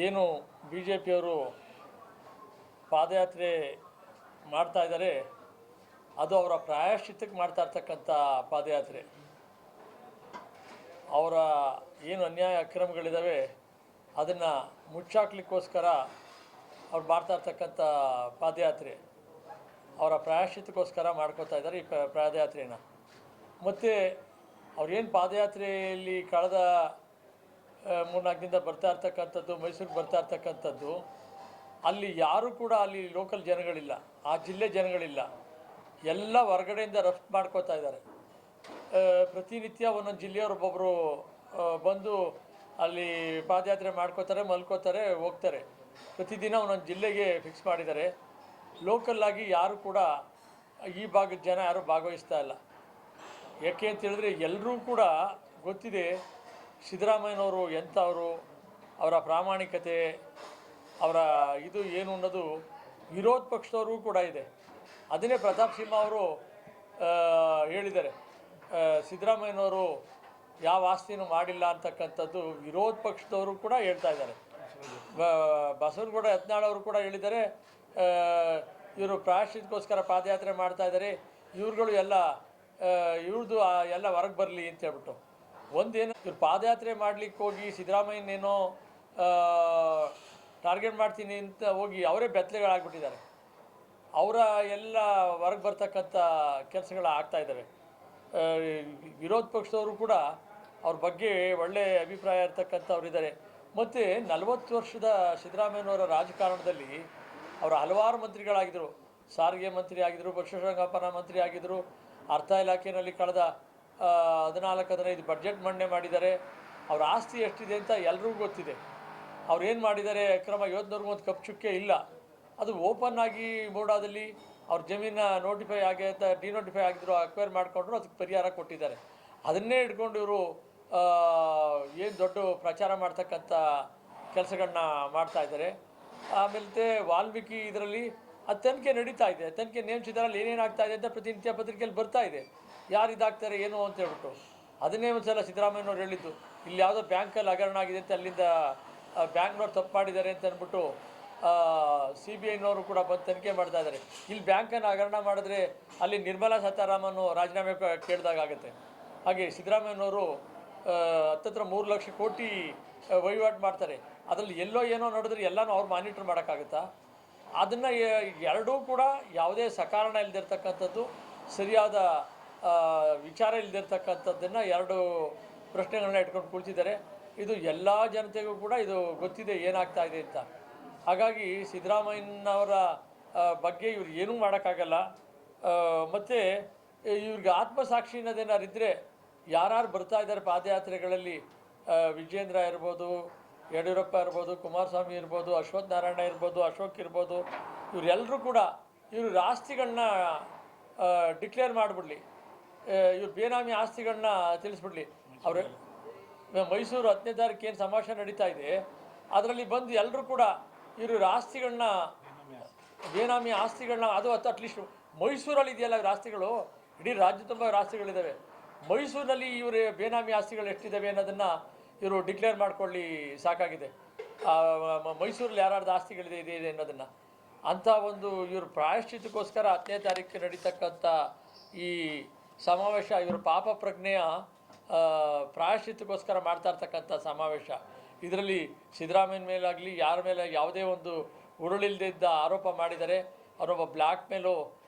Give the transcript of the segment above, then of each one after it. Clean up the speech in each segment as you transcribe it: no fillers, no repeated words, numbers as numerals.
ಏನು B J ಪಿಯವರು ಪಾದಯಾತ್ರೆ ಮಾಡ್ತಾ ಇದ್ದಾರೆ, ಅದು ಅವರ ಪ್ರಾಯಶ್ಚಿತ್ತಕ್ಕೆ ಮಾಡ್ತಾ ಇರ್ತಕ್ಕಂಥ ಪಾದಯಾತ್ರೆ. ಅವರ ಏನು ಅನ್ಯಾಯ ಅಕ್ರಮಗಳಿದ್ದಾವೆ ಅದನ್ನು ಮುಚ್ಚಾಕ್ಲಿಕ್ಕೋಸ್ಕರ ಅವ್ರು ಮಾಡ್ತಾ ಇರ್ತಕ್ಕಂಥ ಪಾದಯಾತ್ರೆ, ಅವರ ಪ್ರಾಯಶ್ಚಿತ್ತಕ್ಕೋಸ್ಕರ ಮಾಡ್ಕೋತಾ ಇದ್ದಾರೆ ಈ ಪಾದಯಾತ್ರೆಯನ್ನು. ಮತ್ತು ಅವ್ರೇನು ಪಾದಯಾತ್ರೆಯಲ್ಲಿ ಕಳೆದ 3-4 ದಿನದಿಂದ ಬರ್ತಾ ಇರ್ತಕ್ಕಂಥದ್ದು, ಮೈಸೂರಿಗೆ ಬರ್ತಾ ಇರ್ತಕ್ಕಂಥದ್ದು, ಅಲ್ಲಿ ಯಾರೂ ಕೂಡ ಅಲ್ಲಿ ಲೋಕಲ್ ಜನಗಳಿಲ್ಲ, ಆ ಜಿಲ್ಲೆ ಜನಗಳಿಲ್ಲ, ಎಲ್ಲ ಹೊರಗಡೆಯಿಂದ ರಫ್ತು ಮಾಡ್ಕೋತಾ ಇದ್ದಾರೆ. ಪ್ರತಿನಿತ್ಯ ಒಂದೊಂದು ಜಿಲ್ಲೆಯವ್ರೊಬ್ಬೊಬ್ಬರು ಬಂದು ಅಲ್ಲಿ ಪಾದಯಾತ್ರೆ ಮಾಡ್ಕೋತಾರೆ, ಮಲ್ಕೋತಾರೆ, ಹೋಗ್ತಾರೆ. ಪ್ರತಿದಿನ ಒಂದೊಂದು ಜಿಲ್ಲೆಗೆ ಫಿಕ್ಸ್ ಮಾಡಿದ್ದಾರೆ. ಲೋಕಲ್ಲಾಗಿ ಯಾರು ಕೂಡ ಈ ಭಾಗದ ಜನ ಯಾರೂ ಭಾಗವಹಿಸ್ತಾ ಇಲ್ಲ. ಯಾಕೆ ಅಂತ ಹೇಳಿದ್ರೆ ಎಲ್ಲರೂ ಕೂಡ ಗೊತ್ತಿದೆ ಸಿದ್ದರಾಮಯ್ಯನವರು ಎಂಥವರು, ಅವರ ಪ್ರಾಮಾಣಿಕತೆ, ಅವರ ಇದು ಏನು ಅನ್ನೋದು ವಿರೋಧ ಪಕ್ಷದವ್ರಿಗೂ ಕೂಡ ಇದೆ. ಅದನ್ನೇ ಪ್ರತಾಪ್ ಸಿಂಹ ಅವರು ಹೇಳಿದ್ದಾರೆ, ಸಿದ್ದರಾಮಯ್ಯನವರು ಯಾವ ಆಸ್ತಿನೂ ಮಾಡಿಲ್ಲ ಅಂತಕ್ಕಂಥದ್ದು ವಿರೋಧ ಪಕ್ಷದವರು ಕೂಡ ಹೇಳ್ತಾ ಇದ್ದಾರೆ. ಬಸವನಗೌಡ ಯತ್ನಾಳ್ ಅವರು ಕೂಡ ಹೇಳಿದ್ದಾರೆ, ಇವರು ಪ್ರಾಯಶ್ಚಿತ್ತಕ್ಕೋಸ್ಕರ ಪಾದಯಾತ್ರೆ ಮಾಡ್ತಾ ಇದ್ದಾರೆ, ಇವ್ರುಗಳು ಎಲ್ಲ ಇವ್ರದ್ದು ಎಲ್ಲ ಹೊರಗೆ ಬರಲಿ ಅಂತ ಹೇಳ್ಬಿಟ್ಟು. ಒಂದೇನು ಇವ್ರು ಪಾದಯಾತ್ರೆ ಮಾಡಲಿಕ್ಕೆ ಹೋಗಿ ಸಿದ್ದರಾಮಯ್ಯನೇನೋ ಟಾರ್ಗೆಟ್ ಮಾಡ್ತೀನಿ ಅಂತ ಹೋಗಿ ಅವರೇ ಬೆತ್ತಲೆಗಳಾಗ್ಬಿಟ್ಟಿದ್ದಾರೆ. ಅವರ ಎಲ್ಲ ಹೊರಗೆ ಬರ್ತಕ್ಕಂಥ ಕೆಲಸಗಳು ಆಗ್ತಾಯಿದ್ದಾವೆ. ವಿರೋಧ ಪಕ್ಷದವರು ಕೂಡ ಅವ್ರ ಬಗ್ಗೆ ಒಳ್ಳೆಯ ಅಭಿಪ್ರಾಯ ಇರ್ತಕ್ಕಂಥವ್ರಿದ್ದಾರೆ. ಮತ್ತು 40 ವರ್ಷದ ಸಿದ್ದರಾಮಯ್ಯನವರ ರಾಜಕಾರಣದಲ್ಲಿ ಅವರು ಹಲವಾರು ಮಂತ್ರಿಗಳಾಗಿದ್ದರು. ಸಾರಿಗೆ ಮಂತ್ರಿ ಆಗಿದ್ದರು, ಪಶುಸಂಗೋಪನಾ ಮಂತ್ರಿ ಆಗಿದ್ದರು, ಅರ್ಥ ಇಲಾಖೆಯಲ್ಲಿ ಕಳೆದ 14-15 ಬಡ್ಜೆಟ್ ಮಂಡನೆ ಮಾಡಿದ್ದಾರೆ. ಅವ್ರ ಆಸ್ತಿ ಎಷ್ಟಿದೆ ಅಂತ ಎಲ್ರಿಗೂ ಗೊತ್ತಿದೆ. ಅವ್ರು ಏನು ಮಾಡಿದ್ದಾರೆ, ಅಕ್ರಮ ಯೋಧನವ್ರಿಗೂ ಒಂದು ಕಪ್ ಚುಕ್ಕೆ ಇಲ್ಲ. ಅದು ಓಪನ್ ಆಗಿ ಮೂಡಾದಲ್ಲಿ ಅವ್ರ ಜಮೀನ ನೋಟಿಫೈ ಆಗಿ ಡಿನೋಟಿಫೈ ಆಗಿದ್ರು, ಅಕ್ವೈರ್ ಮಾಡಿಕೊಂಡ್ರು, ಅದಕ್ಕೆ ಪರಿಹಾರ ಕೊಟ್ಟಿದ್ದಾರೆ. ಅದನ್ನೇ ಇಟ್ಕೊಂಡು ಇವರು ಏನು ದೊಡ್ಡ ಪ್ರಚಾರ ಮಾಡ್ತಕ್ಕಂಥ ಕೆಲಸಗಳನ್ನ ಮಾಡ್ತಾಯಿದ್ದಾರೆ. ಆಮೇಲೆ ವಾಲ್ಮೀಕಿ ಇದರಲ್ಲಿ ಅದು ತನಿಖೆ ನಡೀತಾ ಇದೆ, ತನಿಖೆ ನೇಮಿಸಿದಾರಲ್ಲಿ ಏನೇನಾಗ್ತಾ ಇದೆ ಅಂತ ಪ್ರತಿನಿತ್ಯ ಪತ್ರಿಕೆಯಲ್ಲಿ ಬರ್ತಾ ಇದೆ, ಯಾರು ಇದಾಗ್ತಾರೆ ಏನು ಅಂತ ಹೇಳ್ಬಿಟ್ಟು. ಅದನ್ನೇ ಒಂದು ಸಲ ಸಿದ್ದರಾಮಯ್ಯನವ್ರು ಹೇಳಿದ್ದು, ಇಲ್ಲಿ ಯಾವುದೋ ಬ್ಯಾಂಕಲ್ಲಿ ಹಗರಣ ಆಗಿದೆ ಅಂತ ಅಲ್ಲಿಂದ ಬ್ಯಾಂಕ್ನವ್ರು ತಪ್ಪು ಮಾಡಿದ್ದಾರೆ ಅಂತ ಅಂದ್ಬಿಟ್ಟು CBI ನವರು ಕೂಡ ಬಂದು ತನಿಖೆ ಮಾಡ್ತಾ ಇದ್ದಾರೆ. ಇಲ್ಲಿ ಬ್ಯಾಂಕನ್ನು ಹಗರಣ ಮಾಡಿದ್ರೆ ಅಲ್ಲಿ ನಿರ್ಮಲಾ ಸೀತಾರಾಮನ್ ರಾಜೀನಾಮೆ ಕೇಳಿದಾಗುತ್ತೆ. ಹಾಗೆ ಸಿದ್ದರಾಮಯ್ಯನವರು ಹತ್ತತ್ರ 3 ಲಕ್ಷ ಕೋಟಿ ವಹಿವಾಟು ಮಾಡ್ತಾರೆ. ಅದರಲ್ಲಿ ಎಲ್ಲೋ ಏನೋ ನೋಡಿದ್ರೆ ಎಲ್ಲನೂ ಅವ್ರು ಮಾನಿಟ್ರ್ ಮಾಡೋಕ್ಕಾಗುತ್ತಾ? ಅದನ್ನು ಎರಡೂ ಕೂಡ ಯಾವುದೇ ಸಕಾರಣ ಇಲ್ಲದಿರ್ತಕ್ಕಂಥದ್ದು, ಸರಿಯಾದ ವಿಚಾರ ಇಲ್ಲದಿರ್ತಕ್ಕಂಥದ್ದನ್ನು ಎರಡು ಪ್ರಶ್ನೆಗಳನ್ನ ಇಟ್ಕೊಂಡು ಕುಳಿತಿದ್ದಾರೆ. ಇದು ಎಲ್ಲ ಜನತೆಗೂ ಕೂಡ ಇದು ಗೊತ್ತಿದೆ ಏನಾಗ್ತಾ ಇದೆ ಅಂತ. ಹಾಗಾಗಿ ಸಿದ್ದರಾಮಯ್ಯನವರ ಬಗ್ಗೆ ಇವ್ರು ಏನೂ ಮಾಡೋಕ್ಕಾಗಲ್ಲ. ಮತ್ತು ಇವ್ರಿಗೆ ಆತ್ಮಸಾಕ್ಷಿ ಅನ್ನೋದೇನಾರು ಇದ್ದರೆ ಯಾರು ಬರ್ತಾ ಇದ್ದಾರೆ ಪಾದಯಾತ್ರೆಗಳಲ್ಲಿ, ವಿಜೇಂದ್ರ ಇರ್ಬೋದು, ಯಡಿಯೂರಪ್ಪ ಇರ್ಬೋದು, ಕುಮಾರಸ್ವಾಮಿ ಇರ್ಬೋದು, ಅಶ್ವಥ್ ನಾರಾಯಣ ಇರ್ಬೋದು, ಅಶೋಕ್ ಇರ್ಬೋದು, ಇವರೆಲ್ಲರೂ ಕೂಡ ಇವ್ರ ಆಸ್ತಿಗಳನ್ನ ಡಿಕ್ಲೇರ್ ಮಾಡಿಬಿಡ್ಲಿ, ಇವ್ರ ಬೇನಾಮಿ ಆಸ್ತಿಗಳನ್ನ ತಿಳಿಸ್ಬಿಡ್ಲಿ. ಅವರು ಮೈಸೂರು 10ನೇ ತಾರೀಕು ಏನು ಸಮಾವೇಶ ನಡೀತಾ ಇದೆ ಅದರಲ್ಲಿ ಬಂದು ಎಲ್ಲರೂ ಕೂಡ ಇವ್ರ ಆಸ್ತಿಗಳನ್ನ, ಬೇನಾಮಿ ಆಸ್ತಿಗಳನ್ನ, ಅದು ಅಟ್ಲೀಸ್ಟ್ ಮೈಸೂರಲ್ಲಿ ಇದೆಯಲ್ಲ ಇವ್ರ ಆಸ್ತಿಗಳು, ಇಡೀ ರಾಜ್ಯ ತುಂಬ ಆಸ್ತಿಗಳಿದ್ದಾವೆ. ಮೈಸೂರಿನಲ್ಲಿ ಇವರು ಬೇನಾಮಿ ಆಸ್ತಿಗಳು ಎಷ್ಟಿದ್ದಾವೆ ಅನ್ನೋದನ್ನು ಇವರು ಡಿಕ್ಲೇರ್ ಮಾಡ್ಕೊಳ್ಳಿ ಸಾಕಾಗಿದೆ. ಮೈಸೂರಲ್ಲಿ ಯಾರ್ಯಾರ್ದು ಆಸ್ತಿಗಳಿದೆ ಇದೆ ಅನ್ನೋದನ್ನು. ಅಂಥ ಒಂದು ಇವರು ಪ್ರಾಯಶ್ಚಿತ್ತಕ್ಕೋಸ್ಕರ 10ನೇ ತಾರೀಕು ನಡೀತಕ್ಕಂಥ ಈ ಸಮಾವೇಶ ಇವರು ಪಾಪ ಪ್ರಜ್ಞೆಯ ಪ್ರಾಯಶ್ಚಿತ್ತಕ್ಕೋಸ್ಕರ ಮಾಡ್ತಾ ಇರ್ತಕ್ಕಂಥ ಸಮಾವೇಶ. ಇದರಲ್ಲಿ ಸಿದ್ದರಾಮಯ್ಯನ ಮೇಲಾಗಲಿ ಯಾರ ಮೇಲೆ ಯಾವುದೇ ಒಂದು ಉರುಳಿಲ್ಲದೆ ಇದ್ದ ಆರೋಪ ಮಾಡಿದ್ದಾರೆ. ಅವರೊಬ್ಬ ಬ್ಲ್ಯಾಕ್ ಮೇಲು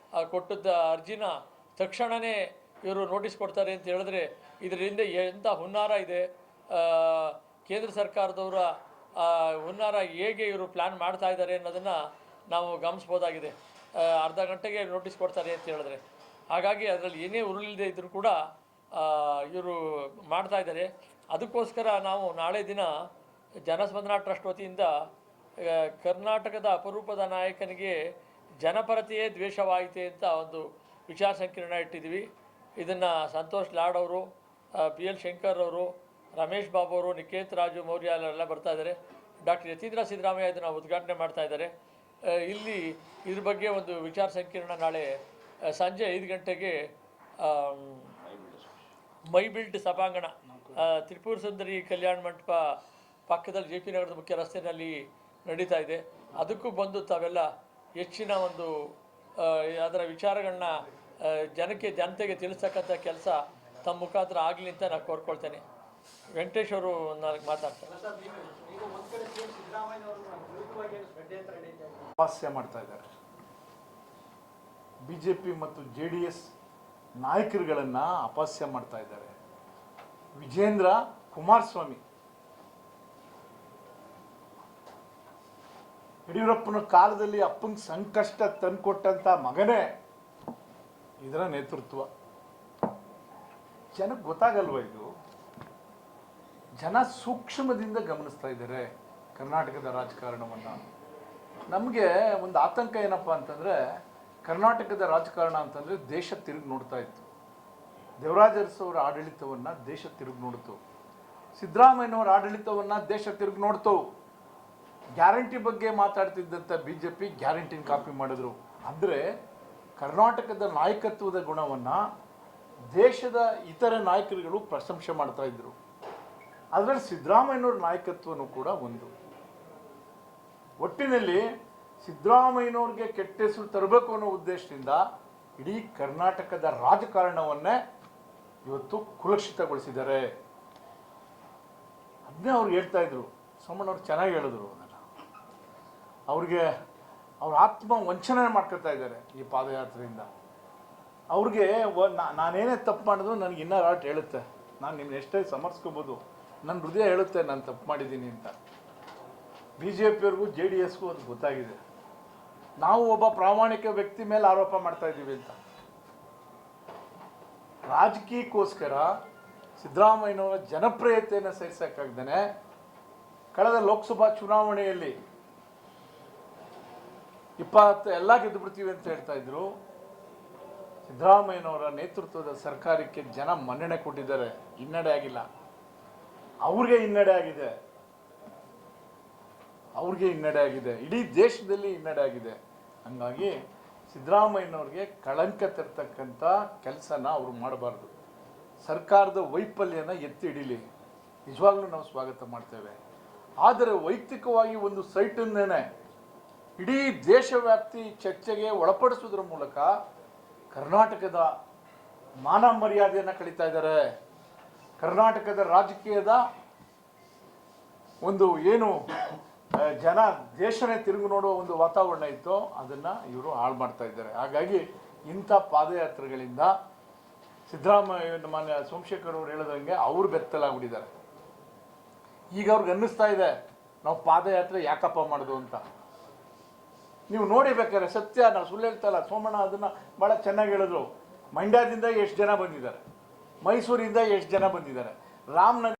ಕೊಟ್ಟದ್ದ ಅರ್ಜಿನ ತಕ್ಷಣವೇ ಇವರು ನೋಟಿಸ್ ಕೊಡ್ತಾರೆ ಅಂತ ಹೇಳಿದ್ರೆ ಇದರಿಂದ ಎಂಥ ಹುನ್ನಾರ ಇದೆ. ಕೇಂದ್ರ ಸರ್ಕಾರದವರ ಹುನ್ನಾರ ಹೇಗೆ ಇವರು ಪ್ಲ್ಯಾನ್ ಮಾಡ್ತಾ ಇದ್ದಾರೆ ಅನ್ನೋದನ್ನು ನಾವು ಗಮನಿಸ್ಬೋದಾಗಿದೆ. ಅರ್ಧ ಗಂಟೆಗೆ ನೋಟಿಸ್ ಕೊಡ್ತಾರೆ ಅಂತ ಹೇಳಿದ್ರೆ, ಹಾಗಾಗಿ ಅದರಲ್ಲಿ ಏನೇ ಉರುಳಿಲ್ಲದೆ ಇದ್ದರೂ ಕೂಡ ಇವರು ಮಾಡ್ತಾ ಇದ್ದಾರೆ. ಅದಕ್ಕೋಸ್ಕರ ನಾವು ನಾಳೆ ದಿನ ಜನಸ್ಪಂದನಾ ಟ್ರಸ್ಟ್ ವತಿಯಿಂದ ಕರ್ನಾಟಕದ ಅಪರೂಪದ ನಾಯಕನಿಗೆ ಜನಪರತೆಯೇ ದ್ವೇಷವಾಯಿತೆ ಅಂತ ಒಂದು ವಿಚಾರ ಸಂಕಿರಣ ಇಟ್ಟಿದ್ದೀವಿ. ಇದನ್ನು ಸಂತೋಷ್ ಲಾಡ್ ಅವರು, PL ಶಂಕರ್ ಅವರು, ರಮೇಶ್ ಬಾಬು ಅವರು, ನಿಕೇತ್ ರಾಜು ಮೌರ್ಯ ಎಲ್ಲ ಬರ್ತಾ ಇದ್ದಾರೆ. ಡಾಕ್ಟರ್ ಯತೀಂದ್ರ ಸಿದ್ದರಾಮಯ್ಯ ಇದನ್ನು ಉದ್ಘಾಟನೆ ಮಾಡ್ತಾ ಇದ್ದಾರೆ. ಇಲ್ಲಿ ಇದ್ರ ಬಗ್ಗೆ ಒಂದು ವಿಚಾರ ಸಂಕಿರಣ ನಾಳೆ ಸಂಜೆ 5 ಗಂಟೆಗೆ ಮೈ ಬಿಲ್ಟ್ ಸಭಾಂಗಣ, ತ್ರಿಪುರ ಸುಂದರಿ ಕಲ್ಯಾಣ ಮಂಟಪ ಪಕ್ಕದಲ್ಲಿ ಜೆ ಪಿ ನಗರದ ಮುಖ್ಯ ರಸ್ತೆಯಲ್ಲಿ ನಡೀತಾ ಇದೆ. ಅದಕ್ಕೂ ಬಂದು ತಾವೆಲ್ಲ ಹೆಚ್ಚಿನ ಒಂದು ಅದರ ವಿಚಾರಗಳನ್ನ ಜನತೆಗೆ ತಿಳಿಸ್ತಕ್ಕಂಥ ಕೆಲಸ ತಮ್ಮ ಮುಖಾಂತರ ಆಗಲಿ ಅಂತ ನಾನು ಕೋರ್ಕೊಳ್ತೇನೆ. ವೆಂಕಟೇಶ್ ಅವರು ನನಗೆ ಮಾತಾಡ್ತಾರೆ. ಹಾಸ್ಯ ಮಾಡ್ತಾ ಇದ್ದಾರೆ. ಬಿಜೆಪಿ ಮತ್ತು JDS ನಾಯಕರುಗಳನ್ನು ಅಪಹಾಸ್ಯ ಮಾಡ್ತಾ ಇದ್ದಾರೆ. ವಿಜೇಂದ್ರ ಕುಮಾರಸ್ವಾಮಿ ಯಡಿಯೂರಪ್ಪನ ಕಾಲದಲ್ಲಿ ಅಪ್ಪಂಗೆ ಸಂಕಷ್ಟ ತಂದುಕೊಟ್ಟಂತ ಮಗನೇ ಇದರ ನೇತೃತ್ವ. ಜನಕ್ಕೆ ಗೊತ್ತಾಗಲ್ವ ಇದು? ಜನ ಸೂಕ್ಷ್ಮದಿಂದ ಗಮನಿಸ್ತಾ ಇದ್ದಾರೆ ಕರ್ನಾಟಕದ ರಾಜಕಾರಣವನ್ನು. ನಮಗೆ ಒಂದು ಆತಂಕ ಏನಪ್ಪ ಅಂತಂದರೆ, ಕರ್ನಾಟಕದ ರಾಜಕಾರಣ ಅಂತಂದರೆ ದೇಶ ತಿರುಗಿ ನೋಡ್ತಾ ಇತ್ತು. ದೇವರಾಜ ಅರಸು ಅವರ ಆಡಳಿತವನ್ನು ದೇಶ ತಿರುಗಿ ನೋಡ್ತು. ಸಿದ್ದರಾಮಯ್ಯನವರ ಆಡಳಿತವನ್ನು ದೇಶ ತಿರುಗಿ ನೋಡ್ತು. ಗ್ಯಾರಂಟಿ ಬಗ್ಗೆ ಮಾತಾಡ್ತಿದ್ದಂಥ BJP ಗ್ಯಾರಂಟಿನ ಕಾಪಿ ಮಾಡಿದ್ರು. ಅಂದರೆ ಕರ್ನಾಟಕದ ನಾಯಕತ್ವದ ಗುಣವನ್ನು ದೇಶದ ಇತರ ನಾಯಕರುಗಳು ಪ್ರಶಂಸೆ ಮಾಡ್ತಾ ಇದ್ರು. ಅದರಲ್ಲಿ ಸಿದ್ದರಾಮಯ್ಯನವ್ರ ನಾಯಕತ್ವನೂ ಕೂಡ ಒಂದು. ಒಟ್ಟಿನಲ್ಲಿ ಸಿದ್ದರಾಮಯ್ಯನವ್ರಿಗೆ ಕೆಟ್ಟ ಹೆಸರು ತರಬೇಕು ಅನ್ನೋ ಉದ್ದೇಶದಿಂದ ಇಡೀ ಕರ್ನಾಟಕದ ರಾಜಕಾರಣವನ್ನೇ ಇವತ್ತು ಕುಲಕ್ಷಿತಗೊಳಿಸಿದ್ದಾರೆ. ಅದನ್ನೇ ಅವ್ರು ಹೇಳ್ತಾ ಇದ್ರು. ಸೋಮಣ್ಣವ್ರು ಚೆನ್ನಾಗಿ ಹೇಳಿದ್ರು. ಅದನ್ನು ಅವ್ರಿಗೆ ಅವ್ರ ಆತ್ಮ ವಂಚನೆ ಮಾಡ್ಕೊತಾ ಇದ್ದಾರೆ ಈ ಪಾದಯಾತ್ರೆಯಿಂದ. ಅವ್ರಿಗೆ ನಾನೇನೇ ತಪ್ಪು ಮಾಡಿದ್ರು ನನಗೆ ಇನ್ನೂ ರಾಟ್ ಹೇಳುತ್ತೆ. ನಾನು ನಿಮ್ಮನ್ನ ಎಷ್ಟೇ ಸಮರ್ಸ್ಕೋಬೋದು, ನನ್ನ ಹೃದಯ ಹೇಳುತ್ತೆ ನಾನು ತಪ್ಪು ಮಾಡಿದ್ದೀನಿ ಅಂತ. BJPಯವ್ರಿಗೂ JDSಗೂ ಅದು ಗೊತ್ತಾಗಿದೆ. ನಾವು ಒಬ್ಬ ಪ್ರಾಮಾಣಿಕ ವ್ಯಕ್ತಿ ಮೇಲೆ ಆರೋಪ ಮಾಡ್ತಾ ಇದ್ದೀವಿ ಅಂತ. ರಾಜಕೀಯಕ್ಕೋಸ್ಕರ ಸಿದ್ದರಾಮಯ್ಯನವರ ಜನಪ್ರಿಯತೆಯನ್ನು ಸಹಿಸಕ್ಕಾಗ್ದೇ ಕಳೆದ ಲೋಕಸಭಾ ಚುನಾವಣೆಯಲ್ಲಿ 20 ಎಲ್ಲ ಗೆದ್ದು ಬಿಡ್ತೀವಿ ಅಂತ ಹೇಳ್ತಾ ಇದ್ರು. ಸಿದ್ದರಾಮಯ್ಯನವರ ನೇತೃತ್ವದ ಸರ್ಕಾರಕ್ಕೆ ಜನ ಮನ್ನಣೆ ಕೊಟ್ಟಿದ್ದಾರೆ. ಹಿನ್ನಡೆ ಆಗಿಲ್ಲ, ಅವ್ರಿಗೆ ಹಿನ್ನಡೆ ಆಗಿದೆ. ಅವ್ರಿಗೆ ಹಿನ್ನಡೆ ಆಗಿದೆ, ಇಡೀ ದೇಶದಲ್ಲಿ ಹಿನ್ನಡೆ ಆಗಿದೆ. ಹಂಗಾಗಿ ಸಿದ್ದರಾಮಯ್ಯನವ್ರಿಗೆ ಕಳಂಕ ತರ್ತಕ್ಕಂಥ ಕೆಲಸನ ಅವರು ಮಾಡಬಾರ್ದು. ಸರ್ಕಾರದ ವೈಫಲ್ಯನ ಎತ್ತಿ ಹಿಡೀಲಿ, ನಿಜವಾಗ್ಲೂ ನಾವು ಸ್ವಾಗತ ಮಾಡ್ತೇವೆ. ಆದರೆ ವೈಯಕ್ತಿಕವಾಗಿ ಒಂದು ಸೈಟನ್ನೇ ಇಡೀ ದೇಶವ್ಯಾಪ್ತಿ ಚರ್ಚೆಗೆ ಒಳಪಡಿಸೋದ್ರ ಮೂಲಕ ಕರ್ನಾಟಕದ ಮಾನ ಮರ್ಯಾದೆಯನ್ನು ಕಳೀತಾ ಇದ್ದಾರೆ. ಕರ್ನಾಟಕದ ರಾಜಕೀಯದ ಒಂದು ಏನು ಜನ ದೇಶನೇ ತಿರುಗಿ ನೋಡುವ ಒಂದು ವಾತಾವರಣ ಇತ್ತು, ಅದನ್ನು ಇವರು ಹಾಳು ಮಾಡ್ತಾ ಇದ್ದಾರೆ. ಹಾಗಾಗಿ ಇಂಥ ಪಾದಯಾತ್ರೆಗಳಿಂದ ಸಿದ್ದರಾಮಯ್ಯ ಮಾನ್ಯ ಸೋಮಶೇಖರ್ ಅವರು ಹೇಳೋದಂಗೆ ಅವರು ಬೆತ್ತಲಾಗ್ಬಿಟ್ಟಿದ್ದಾರೆ. ಈಗ ಅವ್ರಿಗೆ ಅನ್ನಿಸ್ತಾ ಇದೆ ನಾವು ಪಾದಯಾತ್ರೆ ಯಾಕಪ್ಪ ಮಾಡೋದು ಅಂತ. ನೀವು ನೋಡಿ ಬೇಕಾದ್ರೆ ಸತ್ಯ, ನಾವು ಸುಳ್ಳು ಹೇಳ್ತಾ ಇಲ್ಲ. ಸೋಮಣ್ಣ ಅದನ್ನು ಭಾಳ ಚೆನ್ನಾಗಿ ಹೇಳಿದ್ರು. ಮಂಡ್ಯದಿಂದ ಎಷ್ಟು ಜನ ಬಂದಿದ್ದಾರೆ, ಮೈಸೂರಿಂದ ಎಷ್ಟು ಜನ ಬಂದಿದ್ದಾರೆ, ರಾಮನಗರ